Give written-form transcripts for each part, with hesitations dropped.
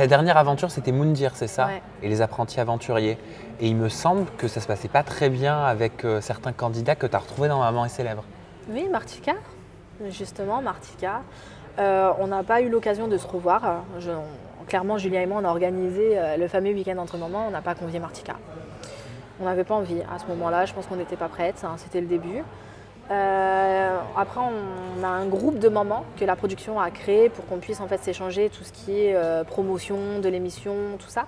Ta dernière aventure, c'était Moundir, c'est ça? Ouais. Et les apprentis aventuriers. Et il me semble que ça se passait pas très bien avec certains candidats que tu as retrouvés dans Maman et ses lèvres. Oui, Martika, justement, Martika. On n'a pas eu l'occasion de se revoir. Clairement, Julien et moi, on a organisé le fameux week-end entre mamans, on n'a pas convié Martika. On n'avait pas envie à ce moment-là, je pense qu'on n'était pas prêtes, hein, c'était le début. Après, on a un groupe de mamans que la production a créé pour qu'on puisse en fait s'échanger tout ce qui est promotion de l'émission, tout ça.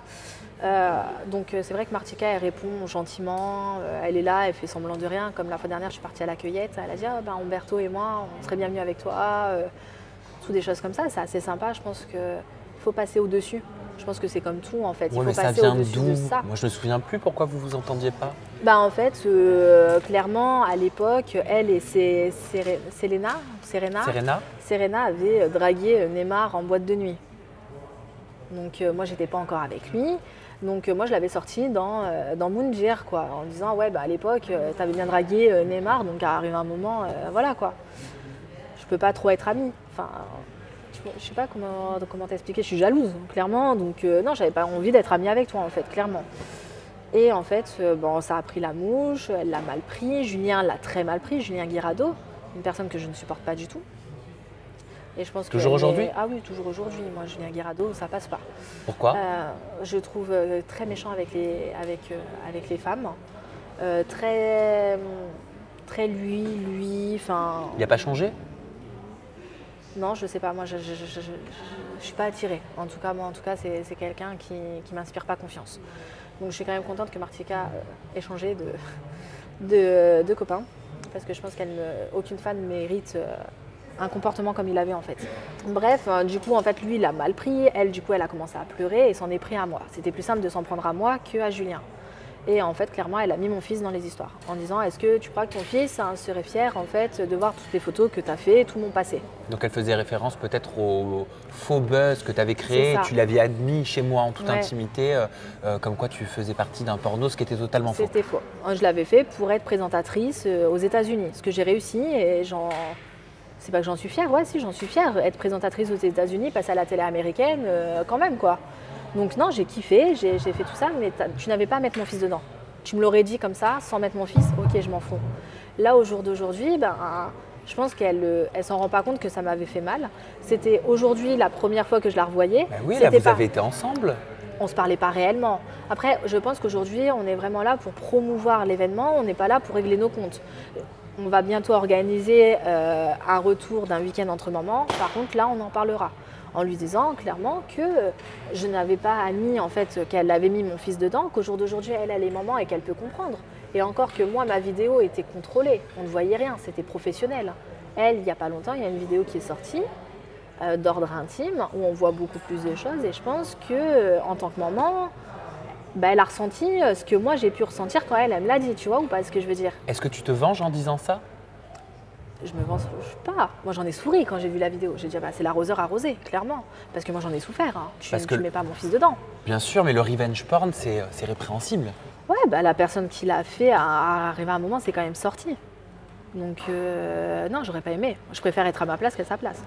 Donc c'est vrai que Martika, elle répond gentiment, elle est là, elle fait semblant de rien. Comme la fois dernière, je suis partie à la cueillette, elle a dit ah, ben, Umberto et moi, on serait bien mieux avec toi. Tout des choses comme ça, c'est assez sympa. Je pense qu'il faut passer au-dessus. Je pense que c'est comme tout en fait. Il faut mais ça passer vient au-dessus de ça. Moi, je me souviens plus pourquoi vous vous entendiez pas. Bah en fait, clairement, à l'époque, elle et Serena avaient dragué Neymar en boîte de nuit. Donc moi, j'étais pas encore avec lui. Donc moi, je l'avais sorti dans Moundir, quoi, en disant ouais, bah à l'époque, t'avais bien dragué Neymar, donc arrive un moment, voilà quoi. Je peux pas trop être amie. Enfin, je sais pas comment t'expliquer. Je suis jalouse, clairement. Donc non, j'avais pas envie d'être amie avec toi, en fait, clairement. Et en fait, bon, ça a pris la mouche, elle l'a mal pris, Julien l'a très mal pris, Julien Guirado, une personne que je ne supporte pas du tout. Et je pense toujours aujourd'hui? Ah oui, toujours aujourd'hui. Moi, Julien Guirado, ça passe pas. Pourquoi? Je trouve très méchant avec les femmes. Très lui, enfin... Il n'a pas changé? Non, je sais pas. Moi, je suis pas attirée. En tout cas, c'est quelqu'un qui m'inspire pas confiance. Donc, je suis quand même contente que Martika ait changé de copain, parce que je pense qu'aucune femme ne mérite un comportement comme il avait en fait. Bref, du coup, en fait, lui, il a mal pris. Elle, du coup, elle a commencé à pleurer et s'en est pris à moi. C'était plus simple de s'en prendre à moi qu'à Julien. Et en fait, clairement, elle a mis mon fils dans les histoires en disant est-ce que tu crois que ton fils serait fier en fait de voir toutes les photos que tu as fait, tout mon passé. Donc elle faisait référence peut-être au faux buzz que tu avais créé, tu l'avais admis chez moi en toute intimité, comme quoi tu faisais partie d'un porno, ce qui était totalement faux. C'était faux. Je l'avais fait pour être présentatrice aux États-Unis, ce que j'ai réussi et c'est pas que j'en suis fière, ouais si j'en suis fière, être présentatrice aux États-Unis, passer à la télé américaine, quand même quoi. Donc non, j'ai kiffé, j'ai fait tout ça, mais tu n'avais pas à mettre mon fils dedans. Tu me l'aurais dit comme ça, sans mettre mon fils, ok, je m'en fous. Là, au jour d'aujourd'hui, je pense qu'elle s'en rend pas compte que ça m'avait fait mal. C'était aujourd'hui la première fois que je la revoyais. Ben oui, là, vous avez été ensemble. On ne se parlait pas réellement. Après, je pense qu'aujourd'hui, on est vraiment là pour promouvoir l'événement, on n'est pas là pour régler nos comptes. On va bientôt organiser un retour d'un week-end entre mamans. Par contre, là, on en parlera. En lui disant clairement que je n'avais pas admis en fait qu'elle avait mis mon fils dedans, qu'au jour d'aujourd'hui elle est maman et qu'elle peut comprendre. Et encore que moi ma vidéo était contrôlée, on ne voyait rien, c'était professionnel. Elle, il n'y a pas longtemps, il y a une vidéo qui est sortie d'ordre intime où on voit beaucoup plus de choses et je pense que en tant que maman, elle a ressenti ce que moi j'ai pu ressentir quand elle me l'a dit, tu vois ou pas ce que je veux dire. Est-ce que tu te venges en disant ça? Je me venge pas. Moi, j'en ai souri quand j'ai vu la vidéo. J'ai dit, c'est l'arroseur arrosé, clairement. Parce que moi, j'en ai souffert. Hein. Tu mets pas mon fils dedans. Bien sûr, mais le revenge porn, c'est répréhensible. Ouais, la personne qui l'a fait, arrivé à un moment, c'est quand même sorti. Donc, non, j'aurais pas aimé. Je préfère être à ma place qu'à sa place.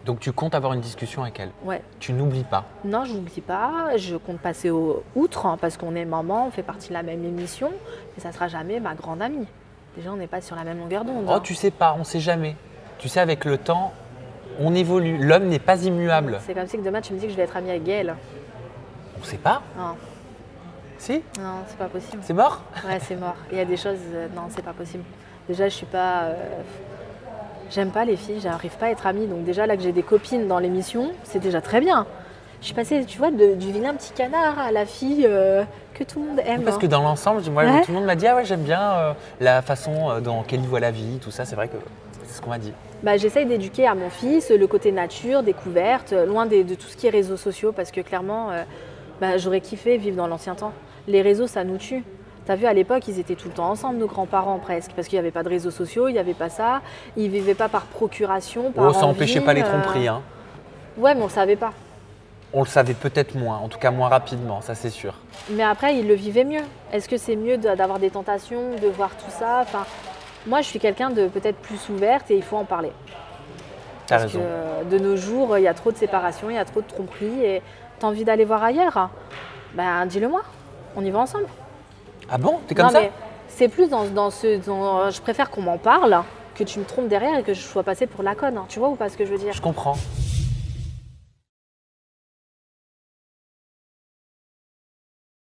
Donc, tu comptes avoir une discussion avec elle? Ouais. Tu n'oublies pas? Non, je n'oublie pas. Je compte passer outre, hein, parce qu'on est maman, on fait partie de la même émission. Mais ça sera jamais ma grande amie. Déjà, on n'est pas sur la même longueur d'onde. Oh, tu sais pas, on sait jamais. Tu sais, avec le temps, on évolue. L'homme n'est pas immuable. C'est comme si que demain, tu me dis que je vais être amie avec Gaël. On sait pas. Non. Si? Non, c'est pas possible. C'est mort? Ouais, c'est mort. Il y a des choses, non, c'est pas possible. Déjà, je suis pas... J'aime pas les filles, j'arrive pas à être amie. Donc déjà, là que j'ai des copines dans l'émission, c'est déjà très bien. Je suis passée, tu vois, du vilain petit canard à la fille que tout le monde aime. Parce que dans l'ensemble, tout le monde m'a dit ah ouais, j'aime bien la façon dont Kelly voit la vie, tout ça. C'est vrai que c'est ce qu'on m'a dit. J'essaye d'éduquer à mon fils le côté nature, découverte, loin de tout ce qui est réseaux sociaux, parce que clairement, j'aurais kiffé vivre dans l'ancien temps. Les réseaux, ça nous tue. T'as vu, à l'époque, ils étaient tout le temps ensemble, nos grands-parents presque, parce qu'il n'y avait pas de réseaux sociaux, il n'y avait pas ça. Ils ne vivaient pas par procuration, par envie. Ça n'empêchait pas les tromperies. Hein. Ouais, mais on ne savait pas. On le savait peut-être moins, en tout cas moins rapidement, ça c'est sûr. Mais après, ils le vivaient mieux. Est-ce que c'est mieux d'avoir des tentations, de voir tout ça? Moi, je suis quelqu'un de peut-être plus ouverte et il faut en parler. Parce que de nos jours, il y a trop de séparation, il y a trop de tromperies et tu as envie d'aller voir ailleurs. Ben, dis-le-moi, on y va ensemble. Ah bon? T'es comme ça? C'est plus je préfère qu'on m'en parle que tu me trompes derrière et que je sois passée pour la conne. Tu vois ou pas ce que je veux dire? Je comprends.